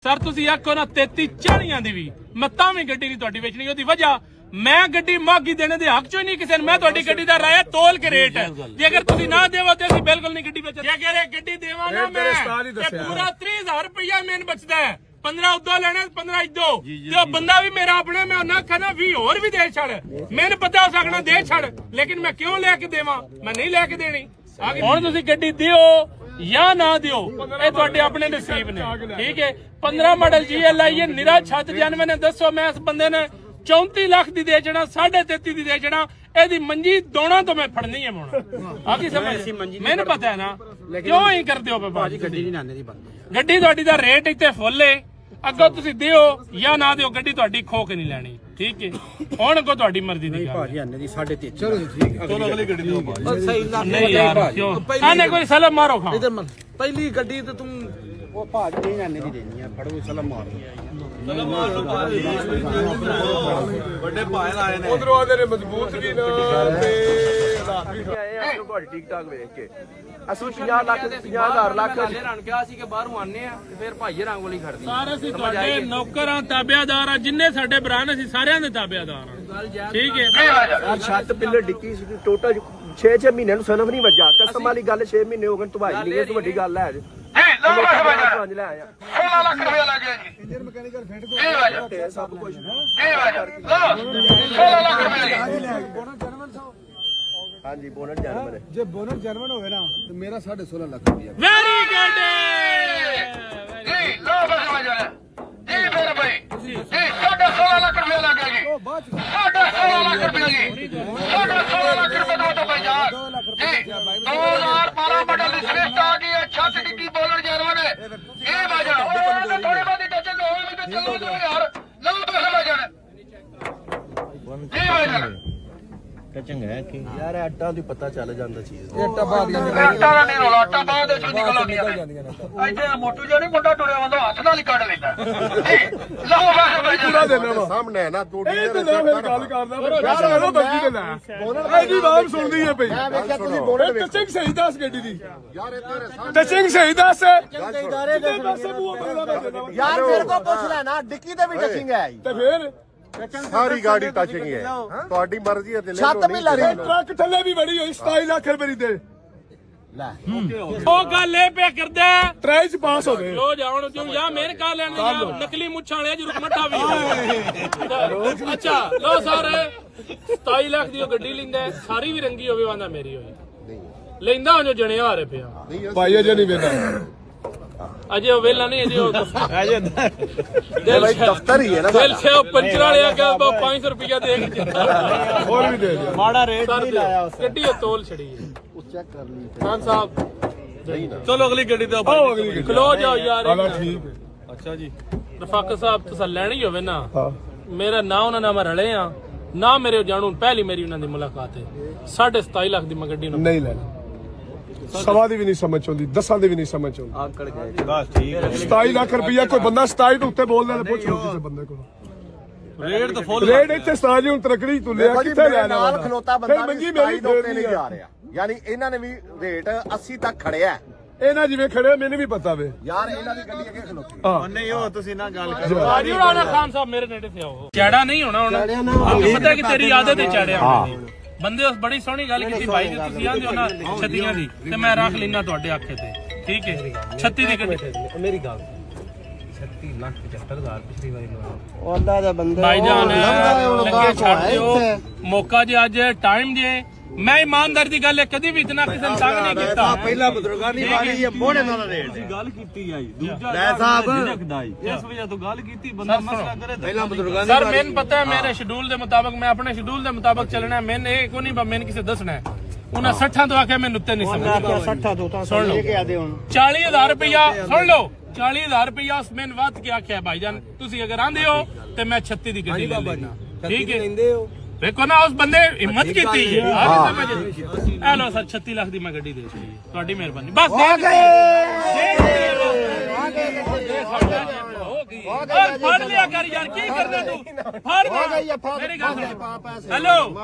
sir तुसी आखो ना 33-40 दी भी मैं तां भी गड्डी नहीं तुहाडी वेचनी ओदी वजह मैं गड्डी मागी देने दे हक चो नहीं किसी ने मैं तुहाडी गड्डी दा राया तोल के रेट है जे अगर तुसी ना देवो ते असीं बिल्कुल नहीं गड्डी बेचदे जे अगर गड्डी देवा ना मैं ते पूरा 30,000 रुपया मैन बचदा है 15 उदो लेने 15 इदो ते बंदा भी मेरा अपना मैं ना कहना 20 और भी दे छड़ मैंने पता हो सकना दे छड़ लेकिन मैं क्यों लेके देवां मैं नहीं लेके देनी हुण तुसी गड्डी दिओ या ना दिओ ये तुहाडे अपने नसीब ने ठीक है 15 मॉडल GLI निरा छत जानवे ने दसो मैं इस बंदे ने 34 लाख दी दे जाना 33.5 दी दे जाना एदी मंजी दोना तो मैं फड़नी है मुण आकी समझ मैंने पता है ना क्यों ही करदे हो बाबा जी गड्डी नहीं आंदी दी बंद गड्डी तुहाडी दा रेट इत्ते फुल है अगो तुसी दिओ या ना दिओ गड्डी तुहाडी खो के नहीं लेनी ठीक है हुण अगो तुहाडी मर्जी दी भाजी आने दी 3.5 चलो ठीक है चलो अगली गड्डी दो भाई सही नहीं यार क्यों आने कोई सलाम मारो खा इधर पहली गड्डी तो तुम वो भाजी नहीं आने दी देनी है फड़ो सलाम मारो सलाम मारो बड़े भाई आए ने उधरों आदे ने मजबूत भी ना ते रात भी आए आ ਤੁਹਾਡੀ ਠੀਕ ਠਾਕ ਵੇਖ ਕੇ ਅਸੀਂ 50 ਲੱਖ 50000 ਲੱਖ ਰਣ ਕਿਹਾ ਸੀ ਕਿ ਬਾਹਰੋਂ ਆਨੇ ਆ ਫਿਰ ਭਾਈ ਰੰਗ ਵਾਲੀ ਖੜਦੀ ਸਾਰੇ ਅਸੀਂ ਤੁਹਾਡੇ ਨੌਕਰਾਂ ਤਾਬਿਆਦਾਰ ਆ ਜਿੰਨੇ ਸਾਡੇ ਭਰਾ ਨੇ ਅਸੀਂ ਸਾਰਿਆਂ ਦੇ ਤਾਬਿਆਦਾਰ ਆ ਠੀਕ ਹੈ ਛੱਤ ਪਿੱਲਰ ਡਿੱਕੀ ਸੀ ਟੋਟਲ 6 ਮਹੀਨਿਆਂ ਨੂੰ ਸਨਫ ਨਹੀਂ ਵੱਜਾ ਕਸਮ ਵਾਲੀ ਗੱਲ 6 ਮਹੀਨੇ ਹੋ ਗਏ ਤਬਾਈ ਨਹੀਂ ਇਹ ਵੱਡੀ ਗੱਲ ਹੈ 16 ਲੱਖ ਰੁਪਏ ਲੱਗਿਆ ਜੀ ਇੰਜਨ ਮਕੈਨੀਕਲ ਫਿੱਟ ਕੋ ਸਭ ਕੁਝ ਇਹ ਵਜਾ 16 ਲੱਖ ਰੁਪਏ हाँ जी बोनट जर्मन है जो बोनट जर्मन होवे ना तो मेरा 16.5 लाख रुपया वेरी गुड जी लो बस मजा जी मेरे भाई जी 16.5 लाख रुपया लग गया जी 16.5 लाख रुपया जी 16.5 लाख रुपया दो तो भाई यार जी 2012 मॉडल श्रेष्ठ आ गई है छत डिग्गी बोनट जर्मन है ये मजा थोड़ी बहुत टचन होवे तो चलो दो यार लो बस मजा जी भाई टचिंग है कि यार आटा दी पता चल जांदा चीज आटा बाद आटा नहीं रोला आटा बाद से निकल आंदी है ऐसे मोटू जो नहीं मुंडा टुरिया वंदो हाथ नाल ही काट लेंदा लो बस पूरा देना सामने है ना तू डीलर गल करदा यार एनो बंदी दे ले एदी बात सुनदी है भई मैं वेख्या तुसी बोनट टचिंग सही दस गड्डी दी यार ए तेरे सामने टचिंग सही दस इदारे यार मेरे को पूछ लेना डिक्की ते भी टचिंग है ते फिर सारी गाड़ी टचिंग है ਤੁਹਾਡੀ ਮਰਜ਼ੀ ਹੈ ਤੇ ਲੈ ਲਓ ਨਹੀਂ ਲੈ ਟਰੱਕ ਥੱਲੇ ਵੀ ਬੜੀ ਹੋਈ 27 ਲੱਖ ਰੁਪਏ ਦੀ ਦੇ ਲੈ ਉਹ ਗੱਲ ਇਹ ਪਿਆ ਕਰਦਾ ਟਰਾਈ ਚ ਪਾਸ ਹੋ ਗਏ ਲੋ ਜਾਉਣ ਤੂੰ ਜਾ ਮੇਰੇ ਕਾ ਲੈਣੇ ਨਕਲੀ ਮੁੱਛਾਂ ਵਾਲੇ ਜਰੂਰ ਮੱਠਾ ਵੀ ਅੱਛਾ ਲੋ ਸਾਰੇ 27 ਲੱਖ ਦੀ ਉਹ ਗੱਡੀ ਲੈਂਦਾ ਸਾਰੀ ਵੀ ਰੰਗੀ ਹੋਵੇ ਵਾਂਦਾ ਮੇਰੀ ਹੋਈ ਲੈਂਦਾ ਉਹ ਜਣੇ ਹਾਰੇ ਪਿਆ ਭਾਈ ਅਜੇ ਨਹੀਂ ਵੇਂਦਾ अजय वेला नहीं अजय भाई दफ्तर ही है ना दिल से पंचर वाले क्या 500 रुपया दे और भी दे माड़ा रेट नहीं लाया उसने गड्डी तोल छड़ी है चेक कर ली खान साहब चलो अगली गड्डी दो खलो जाओ यार ठीक है अच्छा जी रफाक साहब तुसा लेनी होवे ना मेरा ना उन्हां नाल मैं रले हां ना मेरे जानू पहली मेरी उन्हां दी मुलाकात है 27.5 लाख दी मैं गड्डी नहीं लेना सवा दी भी नहीं समझ आती 10 दी भी नहीं समझ आती आकड़ गए बस ठीक है 27 लाख रुपया कोई बंदा 27 तो उत्ते बोलदा ते पूछ लो किसी बंदे को रेट तो फुल रेट इत्थे 27 हुन तरकड़ी तू ले किथे जाना नाल खलोता बंदा मंगी मेरी दो नहीं जा रहा यानी इन्हां ने भी रेट 80 तक खड़िया ਇਹਨਾਂ ਜਿਵੇਂ ਖੜੇ ਮੈਨੂੰ ਵੀ ਪਤਾ ਵੇ ਯਾਰ ਇਹਨਾਂ ਦੀ ਗੱਡੀ ਅੱਗੇ ਖਲੋਤੀ ਹਾਂ ਨਹੀਂ ਉਹ ਤੁਸੀਂ ਨਾ ਗੱਲ ਕਰੋ ਆਜੀ ਰਾਣਾ ਖਾਨ ਸਾਹਿਬ ਮੇਰੇ ਨੇੜੇ ਤੇ ਆਓ ਚੜਾ ਨਹੀਂ ਹੋਣਾ ਹੁਣ ਪਤਾ ਕਿ ਤੇਰੀ ਆਦਤ ਹੈ ਚੜਿਆ ਬੰਦੇ ਉਸ ਬੜੀ ਸੋਹਣੀ ਗੱਲ ਕੀਤੀ ਭਾਈ ਜੀ ਤੁਸੀਂ ਆਂਦੇ ਹੋ ਨਾ ਛੱਤੀਆਂ ਦੀ ਤੇ ਮੈਂ ਰੱਖ ਲੈਣਾ ਤੁਹਾਡੇ ਆਖੇ ਤੇ ਠੀਕ ਹੈ 36 ਦੀ ਗੱਡੀ ਮੇਰੀ ਗੱਲ 36 ਲੱਖ 75000 ਪਿਛਲੀ ਵਾਰੀ ਲਵਾਇਆ ਉਹਦਾ ਦਾ ਬੰਦੇ ਭਾਈ ਜਾਨ ਲੱਗੇ ਛੱਡ ਦਿਓ ਮੌਕਾ ਜੇ ਅੱਜ ਟਾਈਮ ਜੇ मैं ईमानदारी दी गल कदी भी इतना किसी ने तंग नहीं कीता पहला बुजुर्गां दी वाली ये मोड़े नाल रेट दी गल कीती आई दूजा ले साहब इस वजह तो गल कीती बंदा मसला करे पहला बुजुर्गां दी सर मैंने पता है मेरे शेड्यूल दे मुताबिक मैं अपने शेड्यूल दे मुताबिक चलना है मैंने एक को नहीं मैंने किसे दसना है उन्हें 60 तो आके मैं नुत्ते नहीं समझ 60 तो सुन लो लेके आदे हुन 40000 रुपया सुन लो 40000 रुपया मैंने बात क्या आख्या भाईजान तुसी अगर आंदे हो ते मैं 36 दी गड्डी ले लेना ठीक है लेंदे हो देखो ना उस बंदे हिम्मत की थी हेलो सर 36 लाख दी मैं गड्डी दे दी ਤੁਹਾਡੀ ਮਿਹਰਬਾਨੀ बस दे फड़ लिया कर यार की करना तू फड़ मेरी गल हेलो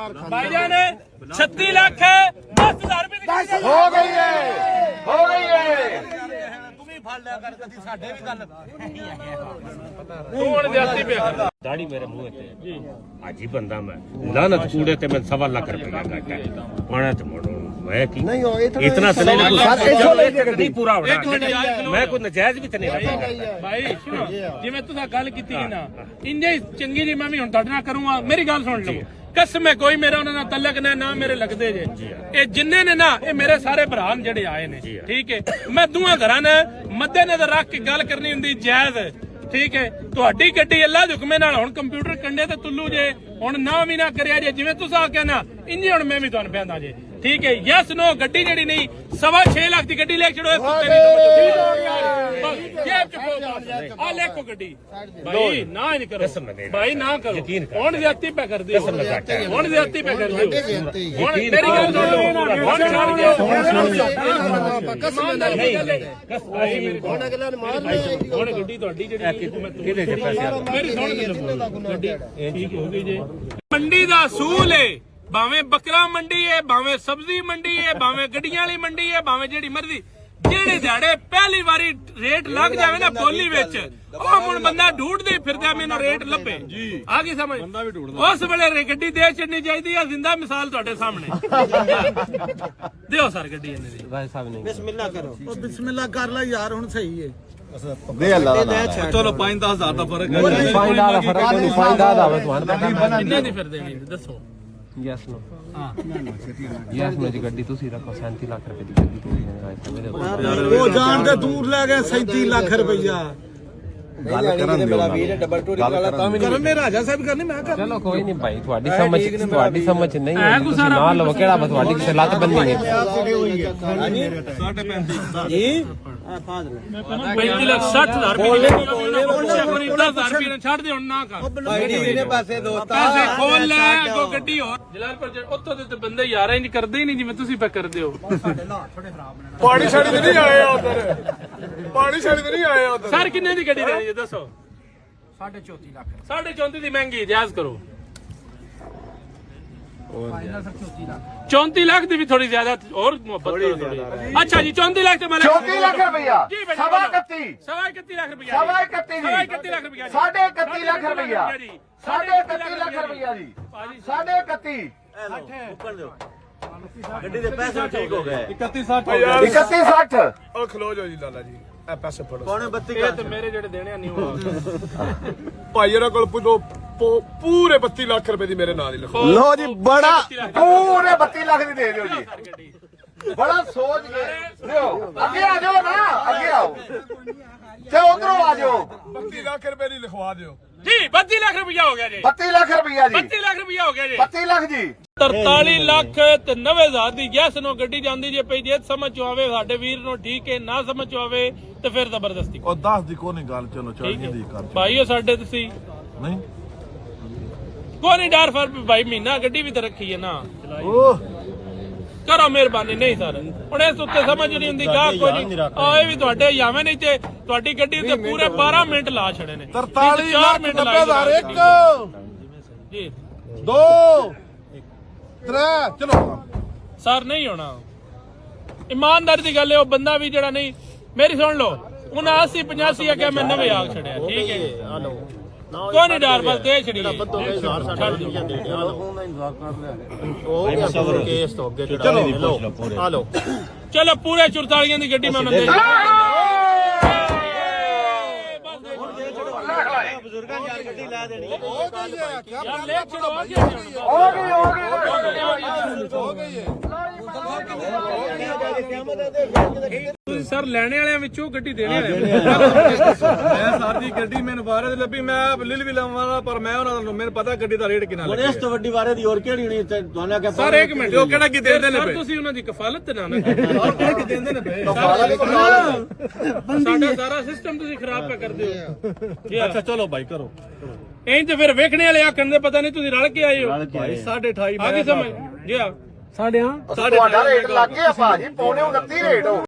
भाईजान 36 लाख है 10,000 रुपए हो गई है ਫੜ ਲਿਆ ਕਰ ਕਦੀ ਸਾਡੇ ਵੀ ਗੱਲ ਤੂੰ ਹੁਣ ਜਾਤੀ ਪਿਆ दाढ़ी मेरे मुंह ते अजी बंदा मैं लानत कूड़े ते मैं 1.25 लाख रुपया घाटा पाना तो मोड़ो मैं की नहीं इतना तो नहीं पूरा होना मैं कोई नजायज भी तो नहीं रखा ਭਾਈ ਸੁਣੋ ਜਿਵੇਂ ਤੁਸੀਂ ਗੱਲ ਕੀਤੀ ਸੀ ਨਾ ਇੰਨੇ ਚੰਗੀ ਜੀ ਮੈਂ ਵੀ ਹੁਣ ਤੁਹਾਡੇ ਨਾਲ ਕਰੂੰਗਾ ਮੇਰੀ ਗੱਲ ਸੁਣ ਲਓ ਕਸਮ ਹੈ ਕੋਈ ਮੇਰਾ ਉਹਨਾਂ ਨਾਲ ਤਲਕ ਨਾ ਮੇਰੇ ਲੱਗਦੇ ਜੇ ਇਹ ਜਿੰਨੇ ਨੇ ਨਾ ਇਹ ਮੇਰੇ ਸਾਰੇ ਭਰਾ ਨੇ ਜਿਹੜੇ ਆਏ ਨੇ ਠੀਕ ਹੈ ਮੈਂ ਦੋਵਾਂ ਘਰਾਂ ਨੇ ਮੱਦੇ ਨਜ਼ਰ ਰੱਖ ਕੇ ਗੱਲ ਕਰਨੀ ਹੁੰਦੀ ਜਾਇਜ਼ ਠੀਕ ਹੈ ਤੁਹਾਡੀ ਗੱਡੀ ਅੱਲਾ ਦੇ ਹੁਕਮੇ ਨਾਲ ਹੁਣ ਕੰਪਿਊਟਰ ਕੰਡੇ ਤੇ ਤੁੱਲੂ ਜੇ ਹੁਣ ਨਾ ਵੀ ਨਾ ਕਰਿਆ ਜੇ ਜਿਵੇਂ ਤੁਸੀਂ ਆ ਕਹਿਣਾ ਇੰਜ ਹੁਣ ਮੈਂ ਵੀ ਤੁਹਾਨੂੰ ਬਿਆਨਾ ਜੇ ਠੀਕ ਹੈ ਯਸ ਨੋ ਗੱਡੀ ਜਿਹੜੀ ਨਹੀਂ 6.5 ਲੱਖ ਦੀ ਗੱਡੀ ਲੈ ਕੇ ਚੜੋ ਜੇਬ ਚ ਪੋ ਆ ਲੈ ਕੋ ਗੱਡੀ ਭਾਈ ਨਾ ਨਹੀਂ ਕਰੋ ਭਾਈ ਨਾ ਕਰੋ ਹੁਣ ਜ਼ਿਆਦਤੀ ਪੈ ਕਰਦੇ ਹੋ ਹੁਣ ਜ਼ਿਆਦਤੀ ਪੈ ਕਰਦੇ ਹੋ ਹੁਣ ਮੇਰੀ ਗੱਲ ਸੁਣ ਲਓ ਹੁਣ ਛੱਡ ਦਿਓ ਕਸਮ ਨਾਲ ਹੁਣ ਅਗਲਾ ਨੇ ਮਾਰ ਲੈ ਹੁਣ ਗੱਡੀ ਤੁਹਾਡੀ ਜਿਹੜੀ ਕਿਹਦੇ ਚ ਪੈਸੇ ਮੇਰੀ ਸੁਣ ਗੱਡੀ ਠੀਕ ਹੋ ਗਈ ਜੇ ਮੰਡੀ ਦਾ ਅਸੂਲ ਹੈ ਭਾਵੇਂ ਬੱਕਰਾ ਮੰਡੀ ਹੈ ਭਾਵੇਂ ਸਬਜ਼ੀ ਮੰਡੀ ਹੈ ਭਾਵੇਂ ਗੱਡੀਆਂ ਵਾਲੀ ਮੰਡੀ ਹੈ ਭਾਵੇਂ ਜਿਹੜੀ ਮਰਜ਼ੀ ਜਿਹੜੇ ਦਿਹਾੜੇ ਪਹਿਲੀ ਵਾਰੀ ਰੇਟ ਲੱਗ ਜਾਵੇ ਨਾ ਬੋਲੀ ਵਿੱਚ ਉਹ ਹੁਣ ਬੰਦਾ ਢੂੰਡਦੇ ਫਿਰਦਾ ਮੈਨੂੰ ਰੇਟ ਲੱਭੇ ਆ ਗਈ ਸਮਝ ਉਸ ਵੇਲੇ ਗੱਡੀ ਦੇ ਛੱਡਣੀ ਚਾਹੀਦੀ ਆ ਜ਼ਿੰਦਾ ਮਿਸਾਲ ਤੁਹਾਡੇ ਸਾਹਮਣੇ ਦਿਓ ਸਰ ਗੱਡੀ ਇਹਨਾਂ ਦੀ भाई साहब नहीं ਬਿਸਮਿਲ੍ਲਾ ਕਰੋ ਉਹ ਬਿਸਮਿਲ੍ਲਾ ਕਰ ਲੈ ਯਾਰ ਹੁਣ ਸਹੀ ਹੈ ਚਲੋ 5-10,000 ਦਾ ਫਰਕ ਹੈ फायदा दा फर्क नहीं फायदा दा तुम्हारे ਕਿੰਨੇ ਦੀ ਫਿਰ ਦੇਣੀ ਦੱਸੋ यस नो यस नो जी गड्डी ਤੁਸੀਂ ਰੱਖੋ 37 ਲੱਖ ਰੁਪਏ ਦੀ ਗੱਡੀ ਤੁਸੀਂ ਉਹ ਜਾਣ ਤੇ ਦੂਰ ਲੈ ਗਏ 37 ਲੱਖ ਰੁਪਈਆ ਗੱਲ ਕਰਨ ਦੇ ਮੇਰਾ ਵੀਰ ਡਬਲ ਟੋਰੀ ਵਾਲਾ ਤਾਂ ਵੀ ਕਰਨ ਨੇ ਰਾਜਾ ਸਾਹਿਬ ਕਰਨੀ ਮੈਂ ਕਰ ਚਲੋ ਕੋਈ ਨਹੀਂ ਭਾਈ ਤੁਹਾਡੀ ਸਮਝ ਨਹੀਂ ਹੈ ਤੁਸੀਂ ਨਾ ਲਓ ਕਿਹੜਾ ਤੁਹਾਡੀ ਕਿਸੇ ਲੱਤ ਬੰਨੀ ਹੈ 35 ਲੱਖ 60,000 ਰੁਪਏ 10,000 ਰੁਪਏ ਛੱਡ ਦੇ ਹੁਣ ਨਾ ਕਰ ਇਹਨੇ ਪਾਸੇ ਦੋਸਤਾ ਪੈਸੇ ਖੋਲ ਲੈ ਕੋ ਗੱਡੀ ਹੋਰ ਜਲਾਲਪੁਰ ਉੱਥੋਂ ਦੇ ਤੇ ਬੰਦੇ ਯਾਰਾਂ ਇੰਜ ਕਰਦੇ ਹੀ ਨਹੀਂ ਜਿਵੇਂ ਤੁਸੀਂ ਪੈ ਕਰਦੇ ਹੋ ਪਾਣੀ ਛੜੀ ਤੇ ਨਹੀਂ ਆਏ ਉਧਰ ਪਾਣੀ ਛੜੀ ਤੇ ਨਹੀਂ ਆਏ ਉਧਰ ਸਰ ਕਿੰਨੇ ਦੀ ਗੱਡੀ ਦੇਣੀ ਹੈ ਦੱਸੋ 34.5 ਲੱਖ 34.5 ਦੀ ਮਹਿੰਗੀ ਜਾਇਜ਼ ਕਰੋ 34 ਲੱਖ ਦੀ ਵੀ ਥੋੜੀ ਜ਼ਿਆਦਾ ਹੋਰ ਮੁਹੱਬਤ ਕਰੋ ਥੋੜੀ ਅੱਛਾ ਜੀ 34 ਲੱਖ ਤੇ ਮੈਂ 34 ਲੱਖ ਰੁਪਇਆ ਸਵਾ 31 31 ਲੱਖ ਰੁਪਇਆ ਸਵਾ 31 31 ਲੱਖ ਰੁਪਇਆ ਸਾਢੇ 31 ਲੱਖ ਰੁਪਇਆ ਸਾਢੇ 31 ਲੱਖ ਰੁਪਇਆ ਜੀ ਸਾਢੇ 31 ਗੱਡੀ ਦੇ ਪੈਸੇ ਠੀਕ ਹੋ ਗਏ 31 60 ਉਹ ਖਲੋ ਜਾਓ ਜੀ ਲਾਲਾ ਜੀ ਇਹ ਪੈਸੇ ਫੜੋ ਪੌਣੇ 32 ਇਹ ਤੇ ਮੇਰੇ ਜਿਹੜੇ ਦੇਣੇ ਆ ਨਹੀਂ ਭਾਈ ਇਹਨਾਂ ਕੋਲ ਪੁੱਛੋ ਪੂਰੇ 32 ਲੱਖ ਰੁਪਏ ਦੀ ਮੇਰੇ ਨਾਂ ਦੀ ਲਿਖੋ ਲੋ ਜੀ ਬੜਾ ਪੂਰੇ 32 ਲੱਖ ਦੀ ਦੇ ਦਿਓ ਜੀ ਬੜਾ ਸੋਚ ਕੇ ਲਿਓ ਅੱਗੇ ਆ ਜਾਓ ਨਾ ਅੱਗੇ ਆਓ ਤੇ ਉਧਰੋਂ ਆ ਜਾਓ 32 ਲੱਖ ਰੁਪਏ ਦੀ ਲਿਖਵਾ ਦਿਓ ਠੀਕ 32 ਲੱਖ ਰੁਪਇਆ ਹੋ ਗਿਆ ਜੀ 32 ਲੱਖ ਰੁਪਇਆ ਜੀ 32 ਲੱਖ ਰੁਪਇਆ ਹੋ ਗਿਆ ਜੀ 32 ਲੱਖ ਜੀ 43 ਲੱਖ ਤੇ 90,000 ਦੀ ਗੈਸ ਨੂੰ ਗੱਡੀ ਜਾਂਦੀ ਜੇ ਪਈ ਜੇ ਸਮਝ ਚ ਆਵੇ ਸਾਡੇ ਵੀਰ ਨੂੰ ਠੀਕ ਹੈ ਨਾ ਸਮਝ ਚ ਆਵੇ ਤੇ ਫਿਰ ਜ਼ਬਰਦਸਤੀ ਉਹ 10 ਦੀ ਕੋਈ ਗੱਲ ਚਲੋ ਠੀਕ ਹੈ ਭਾਈ ਉਹ ਸਾਡੇ ਤੁਸੀਂ ਨਹੀਂ ਕੋਈ ਨਹੀਂ ਡਰ ਫਰ ਭਾਈ ਮਹੀਨਾ ਗੱਡੀ ਵੀ ਤਾਂ ਰੱਖੀ ਹੈ ਨਾ ਕਰੋ ਮਿਹਰਬਾਨੀ ਨਹੀਂ ਸਰ ਹੁਣ ਇਸ ਉੱਤੇ ਸਮਝ ਨਹੀਂ ਹੁੰਦੀ ਗਾ ਕੋਈ ਨਹੀਂ ਆ ਇਹ ਵੀ ਤੁਹਾਡੇ ਜਾਵੇਂ ਨਹੀਂ ਤੇ ਤੁਹਾਡੀ ਗੱਡੀ ਤੇ ਪੂਰੇ 12 ਮਿੰਟ ਲਾ ਛੜੇ ਨੇ 43 ਲੱਖ 90,000 ਜੀ 2 3 ਚਲੋ ਸਰ ਨਹੀਂ ਹੋਣਾ ਇਮਾਨਦਾਰੀ ਦੀ ਗੱਲ ਹੈ ਉਹ ਬੰਦਾ ਵੀ ਜਿਹੜਾ ਨਹੀਂ ਮੇਰੀ ਸੁਣ ਲਓ ਉਹਨਾਂ 80 85 ਅੱਗੇ ਮੈਂ ਨਵੇਂ ਆਗ ਛੜਿਆ ਠੀਕ ਹੈ ਕੋਈ ਨਹੀਂ ਡਰ ਬਸ ਦੇ ਛੜੀ ਚਲੋ ਪੂਰੇ 44 ਦੀ ਗੱਡੀ ਮੈਂ ਉਹਨਾਂ ਦੇ ਬਜ਼ੁਰਗਾਂ ਦੀ ਗੱਡੀ ਲੈ ਦੇਣੀ ਯਾਰ ਲੈ ਛੜੋ ਆ ਤੁਸੀਂ ਸਰ ਲੈਣੇ ਵਾਲਿਆਂ ਵਿੱਚੋਂ ਗੱਡੀ ਦੇਣੇ ਵਾਲੇ ਮੈਂ ਸਰ ਦੀ ਗੱਡੀ ਮੈਨੂੰ ਬਾਰੇ ਦੀ ਲੱਭੀ ਮੈਂ ਲਿਲ ਵੀ ਲਵਾਂਗਾ ਪਰ ਮੈਂ ਉਹਨਾਂ ਨੂੰ ਮੈਨੂੰ ਪਤਾ ਗੱਡੀ ਦਾ ਰੇਟ ਕਿੰਨਾ ਲੱਗਿਆ ਇਸ ਤੋਂ ਵੱਡੀ ਬਾਰੇ ਦੀ ਹੋਰ ਕਿਹੜੀ ਹੋਣੀ ਤੁਹਾਨੂੰ ਕਿਹਾ ਸਰ ਇੱਕ ਮਿੰਟ ਉਹ ਕਿਹੜਾ ਕੀ ਦਿੰਦੇ ਨੇ ਸਰ ਤੁਸੀਂ ਉਹਨਾਂ ਦੀ ਕਫਾਲਤ ਨਾ ਕੀ ਦਿੰਦੇ ਨੇ ਪਏ ਸਾਡਾ ਸਾਰਾ ਸਿਸਟਮ ਤੁਸੀਂ ਖਰਾਬ ਕਰ ਕਰਦੇ ਹੋ ਅੱਛਾ ਚਲੋ ਭਾਈ ਕਰੋ ਇੰਜ ਫਿਰ ਵੇਖਣੇ ਵਾਲੇ ਆਖਣ ਦੇ ਪਤਾ ਨਹੀਂ ਤੁਸੀਂ ਰਲ ਕੇ ਆਏ ਹੋ ਭਾਈ 2.5 ਆ ਗਈ ਸਮਝ ਜੀ ਤੁਹਾਡਾ ਰੇਟ ਲੱਗ ਗਿਆ ਭਾਜੀ ਪੌਣੇ 29 ਰੇਟ ਹੋ